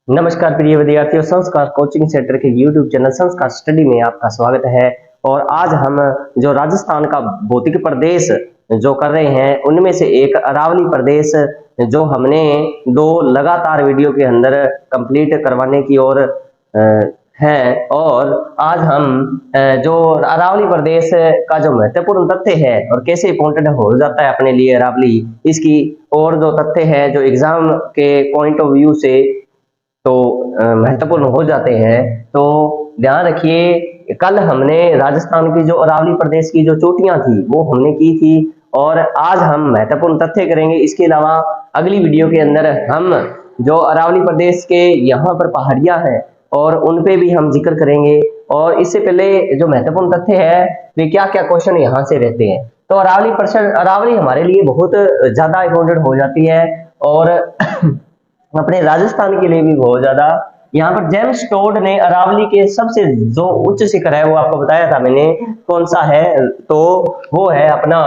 नमस्कार प्रिय विद्यार्थियों, संस्कार कोचिंग सेंटर के YouTube चैनल संस्कार स्टडी में आपका स्वागत है। और आज हम जो राजस्थान का भौतिक प्रदेश जो कर रहे हैं उनमें से एक अरावली प्रदेश जो हमने दो लगातार वीडियो के अंदर कंप्लीट करवाने की ओर है। और आज हम जो अरावली प्रदेश का जो महत्वपूर्ण तथ्य है और कैसे इंपॉर्टेंट हो जाता है अपने लिए अरावली, इसकी और जो तथ्य है जो एग्जाम के पॉइंट ऑफ व्यू से तो महत्वपूर्ण हो जाते हैं। तो ध्यान रखिए, कल हमने राजस्थान की जो अरावली प्रदेश की जो चोटियां थी वो हमने की थी और आज हम महत्वपूर्ण तथ्य करेंगे। इसके अलावा अगली वीडियो के अंदर हम जो अरावली प्रदेश के यहाँ पर पहाड़ियां हैं और उन पे भी हम जिक्र करेंगे। और इससे पहले जो महत्वपूर्ण तथ्य है वे क्या क्या क्वेश्चन यहाँ से रहते हैं। तो अरावली हमारे लिए बहुत ज्यादा इंपॉर्टेंट हो जाती है और अपने राजस्थान के लिए भी बहुत ज्यादा। यहाँ पर जेम्स टोड ने अरावली के सबसे जो उच्च शिखर है वो आपको बताया था मैंने कौन सा है, तो वो है अपना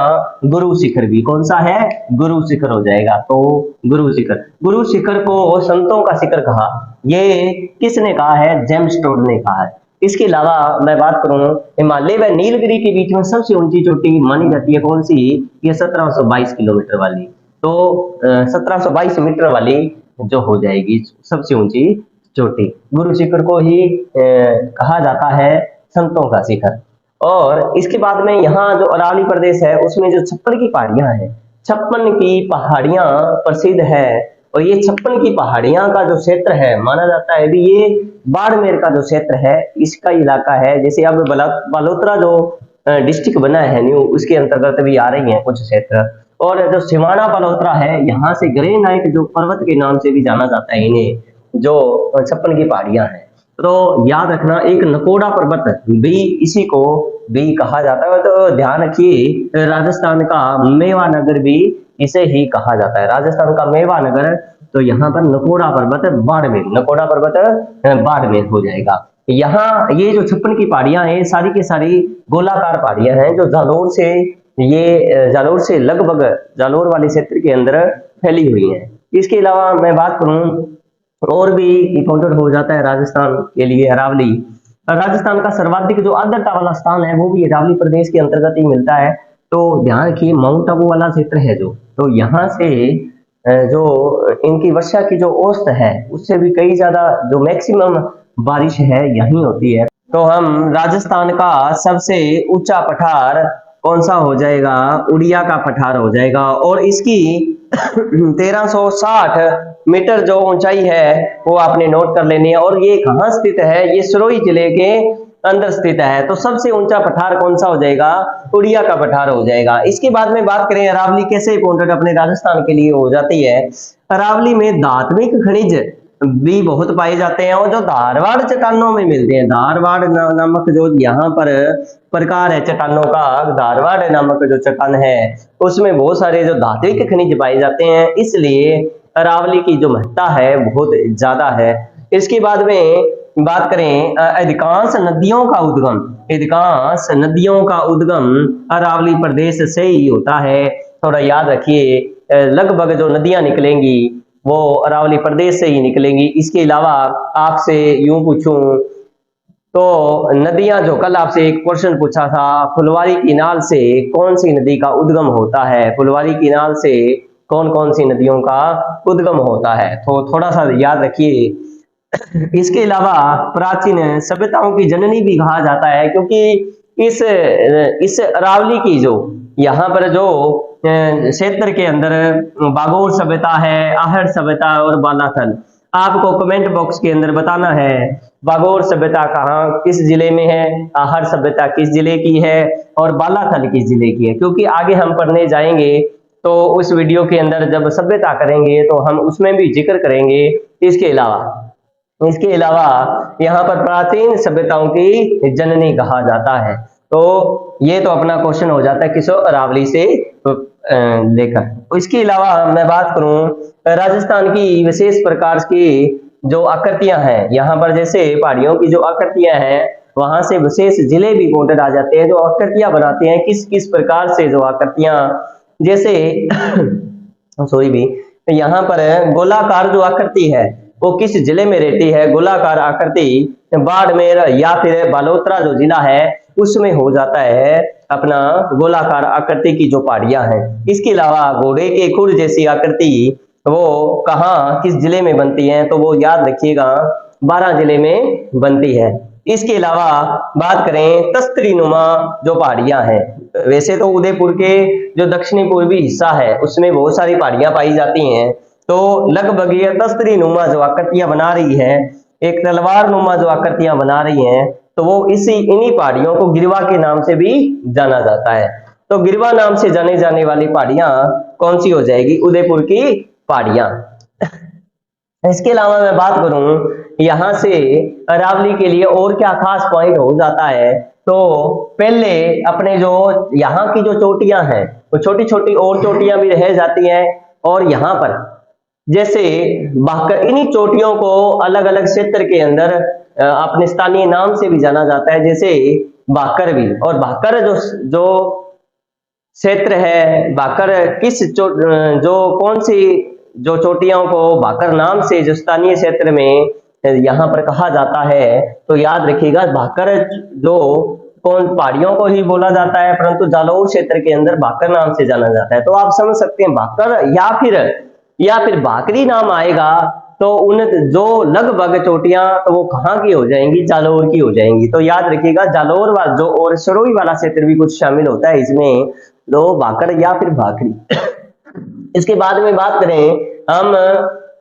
गुरु शिखर। भी कौन सा है? गुरु शिखर हो जाएगा। तो गुरु शिखर को संतों का शिखर कहा, ये किसने कहा है? जेम्स टोड ने कहा है। इसके अलावा मैं बात करूं, हिमालय व नीलगिरी के बीच में सबसे ऊंची चोटी मानी जाती है कौन सी? ये 1722 किलोमीटर वाली। तो 1722 मीटर वाली जो हो जाएगी सबसे ऊंची चोटी। गुरु शिखर को ही कहा जाता है संतों का शिखर। और इसके बाद में यहाँ जो अरावली प्रदेश है उसमें जो 56 की पहाड़ियां हैं, 56 की पहाड़ियां प्रसिद्ध है। और ये 56 की पहाड़ियां का जो क्षेत्र है माना जाता है भी ये बाड़मेर का जो क्षेत्र है इसका इलाका है। जैसे अब बालोतरा जो डिस्ट्रिक्ट बना है न्यू, उसके अंतर्गत भी आ रही है कुछ क्षेत्र। और जो सिवाना बलोत्रा है यहाँ से ग्रेनाइट जो पर्वत के नाम से भी जाना जाता है इन्हें, जो 56 की पहाड़ियां हैं। तो याद रखना, एक नकोड़ा पर्वत भी इसी को भी कहा जाता है। तो ध्यान रखिए, राजस्थान का मेवा नगर भी इसे ही कहा जाता है। राजस्थान का मेवा नगर, तो यहाँ पर नकोड़ा पर्वत बाड़मेर हो जाएगा। यहाँ ये जो 56 की पहाड़ियां हैं सारी की सारी गोलाकार पहाड़ियां हैं जो जालोर से लगभग जालोर वाले क्षेत्र के अंदर फैली हुई है। इसके अलावा मैं बात करूं और भी इंपॉर्टेंट हो जाता है राजस्थान के लिए अरावली। राजस्थान का सर्वाधिक जो आर्द्रता वाला स्थान है वो भी अरावली प्रदेश के अंतर्गत ही मिलता है। तो ध्यान रखिए, माउंट आबू वाला क्षेत्र है जो, तो यहाँ से जो इनकी वर्षा की जो औसत है उससे भी कई ज्यादा जो मैक्सिमम बारिश है यही होती है। तो हम राजस्थान का सबसे ऊंचा पठार कौन सा हो जाएगा? उड़िया का पठार हो जाएगा। और इसकी 1360 मीटर जो ऊंचाई है वो आपने नोट कर लेनी है। और ये कहाँ स्थित है? ये सिरोही जिले के अंदर स्थित है। तो सबसे ऊंचा पठार कौन सा हो जाएगा? उड़िया का पठार हो जाएगा। इसके बाद में बात करें अरावली कैसे इंपॉर्टेंट अपने राजस्थान के लिए हो जाती है। अरावली में धात्विक खनिज भी बहुत पाए जाते हैं और जो धारवाड़ चट्टानों में मिलते हैं। धारवाड़ नामक जो यहाँ पर प्रकार है चट्टानों का, धारवाड़ नामक जो चट्टान है उसमें बहुत सारे जो धात्विक खनिज पाए जाते हैं, इसलिए अरावली की जो महत्ता है बहुत ज्यादा है। इसके बाद में बात करें अधिकांश नदियों का उद्गम अरावली प्रदेश से ही होता है। थोड़ा याद रखिए, लगभग जो नदियां निकलेंगी वो अरावली प्रदेश से ही निकलेंगी। इसके अलावा आपसे यूं पूछूं तो नदियां, जो कल आपसे एक क्वेश्चन पूछा था, फुलवारी कीनाल से कौन सी नदी का उद्गम होता है? फुलवारी कीनाल से कौन कौन सी नदियों का उद्गम होता है? तो थोड़ा सा याद रखिए। इसके अलावा प्राचीन सभ्यताओं की जननी भी कहा जाता है क्योंकि इस अरावली की जो यहाँ पर जो क्षेत्र के अंदर बागोर सभ्यता है, आहड़ सभ्यता और बालाथल। आपको कमेंट बॉक्स के अंदर बताना है बागोर सभ्यता कहाँ किस जिले में है, आहड़ सभ्यता किस जिले की है और बालाथल किस जिले की है। क्योंकि आगे हम पढ़ने जाएंगे तो उस वीडियो के अंदर जब सभ्यता करेंगे तो हम उसमें भी जिक्र करेंगे। इसके अलावा यहाँ पर प्राचीन सभ्यताओं की जननी कहा जाता है। तो ये तो अपना क्वेश्चन हो जाता है किसो? अरावली से लेकर। इसके अलावा मैं बात करूं राजस्थान की विशेष प्रकार की जो आकृतियां हैं, यहाँ पर जैसे पहाड़ियों की जो आकृतियां हैं वहां से विशेष जिले भी इंपॉर्टेंट आ जाते हैं जो आकृतियां बनाते हैं। किस किस प्रकार से जो आकृतियां, जैसे यहाँ पर गोलाकार जो आकृति है वो किस जिले में रहती है? गोलाकार आकृति बाड़मेर या फिर बालोतरा जो जिला है उसमें हो जाता है अपना गोलाकार आकृति की जो पहाड़ियां हैं। इसके अलावा घोड़े के खुर जैसी आकृति वो कहाँ किस जिले में बनती है? तो वो याद रखिएगा 12 जिले में बनती है। इसके अलावा बात करें तस्तरी नुमा जो पहाड़ियां हैं, वैसे तो उदयपुर के जो दक्षिणी पूर्वी हिस्सा है उसमें बहुत सारी पहाड़ियां पाई जाती हैं, तो लगभग ये तस्तरी नुमा जो आकृतियां बना रही है, एक तलवार नुमा जो आकृतियां बना रही हैं, तो वो इन्हीं पहाड़ियों को गिरवा के नाम से भी जाना जाता है। तो गिरवा नाम से जाने जाने वाली पहाड़ियां कौन सी हो जाएगी? उदयपुर की पहाड़ियां। इसके अलावा मैं बात करूं यहाँ से अरावली के लिए और क्या खास पॉइंट हो जाता है, तो पहले अपने जो यहाँ की जो चोटियां हैं वो छोटी छोटी और चोटियां भी रह जाती हैं, और यहाँ पर जैसे भाकर, इन्हीं चोटियों को अलग अलग क्षेत्र के अंदर अपने स्थानीय नाम से भी जाना जाता है, जैसे भाकर भी। और भाकर जो क्षेत्र है, भाकर किस जो कौन सी जो चोटियों को भाकर नाम से जो स्थानीय क्षेत्र में यहाँ पर कहा जाता है, तो याद रखिएगा भाकर जो कौन पहाड़ियों को ही बोला जाता है, परंतु जालौर क्षेत्र के अंदर भाकर नाम से जाना जाता है। तो आप समझ सकते हैं भाकर या फिर भाकरी नाम आएगा तो उन जो लगभग चोटियां तो वो कहाँ की हो जाएंगी? जालौर की हो जाएंगी। तो याद रखिएगा जालौर वाला जो और सरोई वाला क्षेत्र भी कुछ शामिल होता है इसमें, तो भाकर या फिर भाकरी। इसके बाद में बात करें हम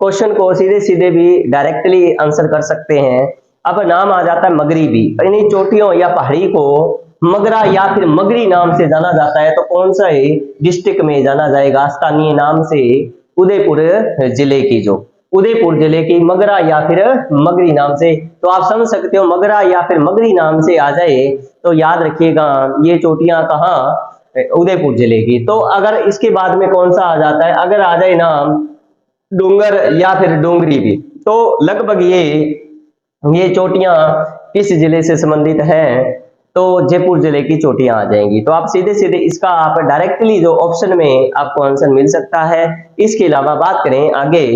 क्वेश्चन को सीधे सीधे भी डायरेक्टली आंसर कर सकते हैं। अब नाम आ जाता है मगरी। इन्हीं चोटियों या पहाड़ी को मगरा या फिर मगरी नाम से जाना जाता है, तो कौन सा डिस्ट्रिक्ट में जाना जाएगा? स्थानीय नाम से उदयपुर जिले की, जो उदयपुर जिले की मगरा या फिर मगरी नाम से। तो आप समझ सकते हो मगरा या फिर मगरी नाम से आ जाए तो याद रखिएगा ये चोटियां कहाँ? उदयपुर जिले की। तो अगर इसके बाद में कौन सा आ जाता है? अगर आ जाए नाम डूंगर या फिर डोंगरी भी, तो लगभग ये चोटियां किस जिले से संबंधित हैं? तो जयपुर जिले की चोटियां आ जाएंगी। तो आप सीधे सीधे इसका आप डायरेक्टली जो ऑप्शन में आपको आंसर मिल सकता है। इसके अलावा बात करें आगे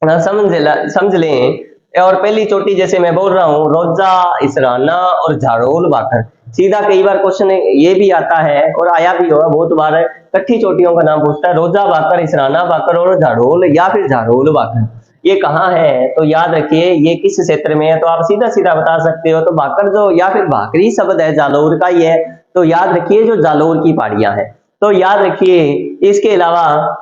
समझ लें, और पहली चोटी जैसे मैं बोल रहा हूं रोजा, इसराना और झाड़ोल भाकर। सीधा कई बार क्वेश्चन ये भी आता है और आया भी होगा बहुत बार, कट्ठी चोटियों का नाम पूछता है, रोजा भाकर, इसराना भाकर और झाड़ोल या फिर झाड़ोल भाकर, ये कहाँ है? तो याद रखिए ये किस क्षेत्र में है? तो आप सीधा सीधा बता सकते हो, तो भाकर जो या फिर भाकरी शब्द है जालौर का ही है, तो याद रखिए जो जालौर की पहाड़ियां हैं। तो याद रखिए इसके अलावा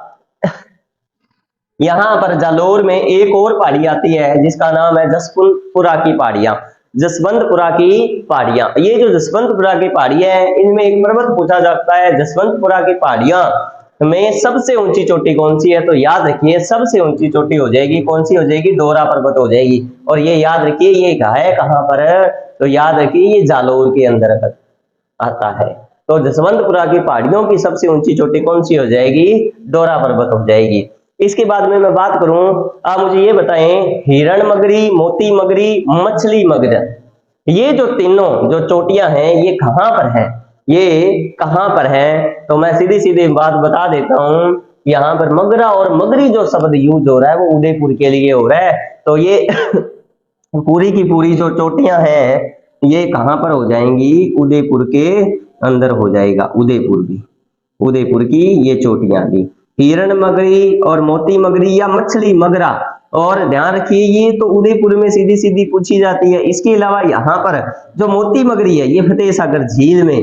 यहाँ पर जालौर में एक और पहाड़ी आती है जिसका नाम है जसवंतपुरा की पहाड़ियां। जसवंतपुरा की पहाड़ियां, ये जो जसवंतपुरा की पहाड़ी है इनमें एक पर्वत पूछा जाता है, जसवंतपुरा की पहाड़ियां में सबसे ऊंची चोटी कौन सी है? तो याद रखिए सबसे ऊंची चोटी हो जाएगी, कौन सी हो जाएगी? डोरा पर्वत हो जाएगी। और ये याद रखिए ये है कहां पर है? तो याद रखिए ये जालौर के अंदर आता है। तो जसवंतपुरा की पहाड़ियों की सबसे ऊंची चोटी कौन सी हो जाएगी? डोरा पर्वत हो जाएगी। इसके बाद में मैं बात करूं, आप मुझे ये बताएं हिरण मगरी, मोती मगरी, मछली मगर, ये जो तीनों जो चोटियां हैं ये कहां पर है? ये कहां पर है? तो मैं सीधी सीधी बात बता देता हूं, यहाँ पर मगरा और मगरी जो शब्द यूज हो रहा है वो उदयपुर के लिए हो रहा है। तो ये पूरी की पूरी जो चोटियां हैं ये कहां पर हो जाएंगी? उदयपुर के अंदर हो जाएगा। उदयपुर की ये चोटियां भी, हिरण मगरी और मोती मगरी या मछली मगरा, और ध्यान रखिए ये तो उदयपुर में सीधी सीधी पूछी जाती है। इसके अलावा यहाँ पर जो मोती मगरी है ये फतेह सागर झील में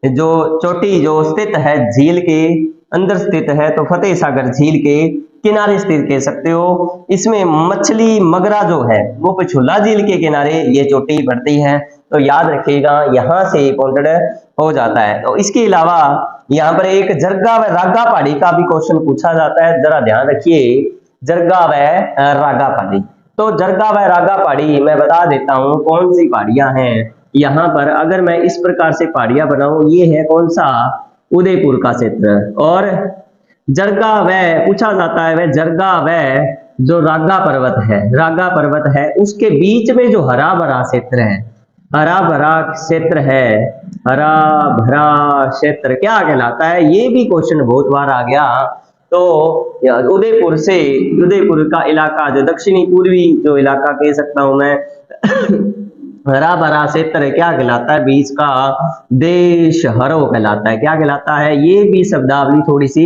जो चोटी जो स्थित है, झील के अंदर स्थित है, तो फतेह सागर झील के किनारे स्थित कह सकते हो। इसमें मछली मगरा जो है वो पिछुला झील के किनारे ये चोटी पड़ती है। तो याद रखिएगा यहाँ से पॉइंटेड हो जाता है। तो इसके अलावा यहाँ पर एक जरगा व रागा पहाड़ी का भी क्वेश्चन पूछा जाता है, जरा ध्यान रखिए जरगा व रागा पहाड़ी। तो जरगा व रागा पहाड़ी मैं बता देता हूँ कौन सी पहाड़ियां हैं यहाँ पर। अगर मैं इस प्रकार से पहाड़ियां बनाऊं, ये है कौन सा? उदयपुर का क्षेत्र। और जरगा व पूछा जाता है, वह जरगा व जो रागा पर्वत है उसके बीच में जो हरा भरा क्षेत्र है, हरा भरा क्षेत्र क्या कहलाता है? ये भी क्वेश्चन बहुत बार आ गया तो उदयपुर का इलाका जो दक्षिणी पूर्वी जो इलाका कह सकता हूं मैं हरा भरा क्षेत्र क्या कहलाता है, बीच का देश हरो कहलाता है। क्या कहलाता है, ये भी शब्दावली थोड़ी सी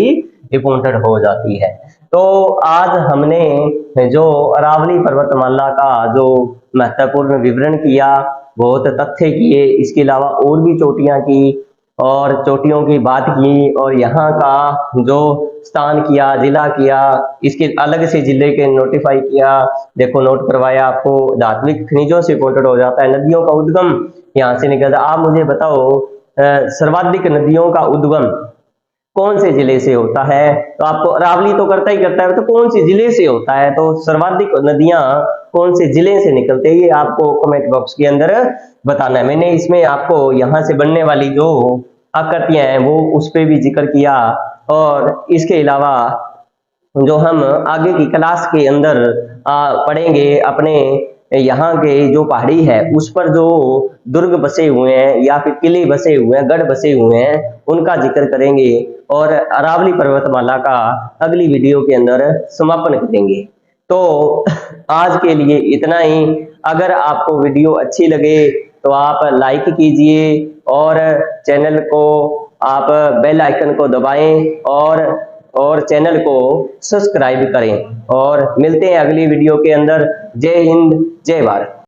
इंपॉर्टेंट हो जाती है। तो आज हमने जो अरावली पर्वतमाला का जो महत्वपूर्ण विवरण किया, बहुत तथ्य किए, इसके अलावा और भी चोटियां की और चोटियों की बात की और यहाँ का जो स्थान किया, जिला किया, इसके अलग से जिले के नोटिफाई किया, देखो नोट करवाया आपको। धात्विक खनिजों से रिपोर्टेड हो जाता है, नदियों का उद्गम यहाँ से निकलता है। आप मुझे बताओ सर्वाधिक नदियों का उद्गम कौन से जिले से होता है, तो आपको अरावली तो करता ही करता है, तो कौन से जिले से होता है, तो सर्वाधिक नदियां कौन से जिले से निकलते हैं, ये आपको कमेंट बॉक्स के अंदर बताना है। मैंने इसमें आपको यहाँ से बनने वाली जो आकृतियां हैं वो उस पर भी जिक्र किया, और इसके अलावा जो हम आगे की क्लास के अंदर पढ़ेंगे, अपने यहाँ के जो पहाड़ी है उस पर जो दुर्ग बसे हुए हैं या फिर किले बसे हुए हैं, गढ़ बसे हुए हैं, उनका जिक्र करेंगे और अरावली पर्वतमाला का अगली वीडियो के अंदर समापन करेंगे। तो आज के लिए इतना ही। अगर आपको वीडियो अच्छी लगे तो आप लाइक कीजिए और चैनल को आप बेल आइकन को दबाएं और चैनल को सब्सक्राइब करें, और मिलते हैं अगली वीडियो के अंदर। जय हिंद, जय भारत।